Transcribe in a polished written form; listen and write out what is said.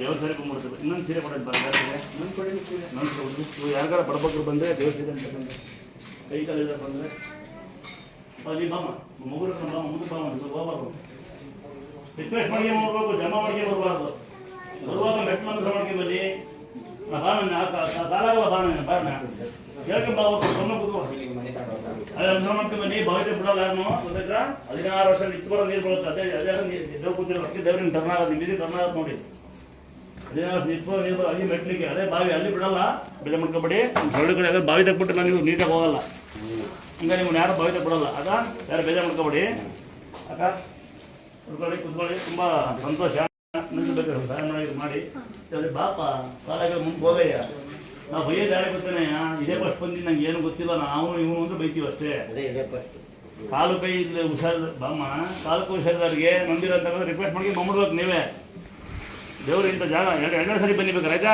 ದೇವ್ರ ಸರಿ ಬಂದ್ಬಿಡ್ತದೆ. ಇನ್ನೊಂದು ಸೀರೆ ಕೊಡೋದು ಬರ್ತಾರೆ ನೀವು ಯಾರಿಗಾರ ಬಡಬಗ್ರು ಬಂದರೆ ದೇವ್ರ ಸೀರೆ ಅಂತಕ್ಕಂಥ ಕೈ ಕಾಲಿಲ್ಲ ಬಂದರೆ ಅಲ್ಲಿ ಬಾಮ ಮಗುರು ಬಾಮ ಮುಂದೆ ಬಾಮ ಹೋಗ್ಬಾರ್ದು. ರಿಕ್ವೆಸ್ಟ್ ಮಾಡಿ ಹೋಗ್ಬೇಕು, ಜಮಾ ಮಾಡಿ ಬರಬಾರ್ದು. ಬರುವಾಗ ಮೆಟ್ಲನ್ನು ಸಮಾಡ್ಕೆ ಬನ್ನಿ ಕಾಲಾಗ ಬಾಣ ಹೇಳ್ಕೆ ಬಾಬು ಗಮನ ಕೂತ್ಕೊ ಅದೇ ಮಾಡ್ಕೆ ಬನ್ನಿ. ಭವಿಷ್ಯ ಬಿಡಲ್ಲ ಯಾರು ಗೊತ್ತಾಯ್ತಾ? 16 ವರ್ಷ ನಿಂತು ಬರೋ ನೀರು ಬರುತ್ತೆ. ಅದೇ ದೇವ್ರು ಕೂತಿರೋ ಅಷ್ಟೇ ದೇವ್ರಿಗೆ ಟರ್ನ್ ಆಗೋದು, ನಿಮಗೆ ಟರ್ನ್ ಆಗೋದು ನೋಡಿ. 16 ವರ್ಷ ನಿಂತು ಬರೋ ನೀರು ಅಲ್ಲಿ ಮೆಟ್ಲಿಗೆ ಅದೇ ಬಾವಿ ಅಲ್ಲಿ ಬಿಡಲ್ಲ. ಬೇಜ ಮಾಡ್ಕೊಬೇಡಿ. ಸೊಳ್ಳೆ ಕಡೆ ಅದೇ ಬಾವಿ ತಗ್ಬಿಟ್ಟಿಲ್ಲ ನೀವು ನೀಟಾಗಿ ಹೋಗಲ್ಲ. ಹಿಂಗೆ ನೀವು ಯಾರು ಬಾವಿ ತಗ್ಬಿಡಲ್ಲ. ಆಗ ಯಾರು ಬೇಜ ಮಾಡ್ಕೊಬೇಡಿ. ಅಕ್ಕ ಕುತ್ಕೊಳ್ಳಿ ತುಂಬ ಸಂತೋಷ. ನಿಲ್ಸ್ಬೇಕಾದ್ರೆ ಸಹಾಯ ಮಾಡಿ ಅದೇ ಬಾಪ ಕಾಲಾಗ ಮುಂದೆ ಹೋಗಯ್ಯ. ನಾವು ಬೈಯೋದು ಯಾರೇ ಗೊತ್ತೇನೆ, ಇದೇ ಫಸ್ಟ್ ಬಂದು ನಂಗೆ ಏನು ಗೊತ್ತಿಲ್ಲ, ನಾವು ಇವನು ಅಂದ್ರೆ ಬೈತೀವಿ ಅಷ್ಟೇ. ಕಾಲು ಕೈ ಇಲ್ಲಿ ಹುಷಾರ ಬಾಮ್ಮ, ಕಾಲಕ್ಕೂ ಹುಷಾರಿದವ್ರಿಗೆ ಮಂದಿರ ಅಂತ ರಿಕ್ವೆಸ್ಟ್ ಮಾಡಿ ಮಾಡ್ಬಿಡ್ಬೇಕು ನೀವೇ. ದೇವ್ರು ಇಂಥ ಜಾಗ 2 ಸರಿ ಬನ್ನಿಬೇಕಾರೆ ಆಯ್ತಾ?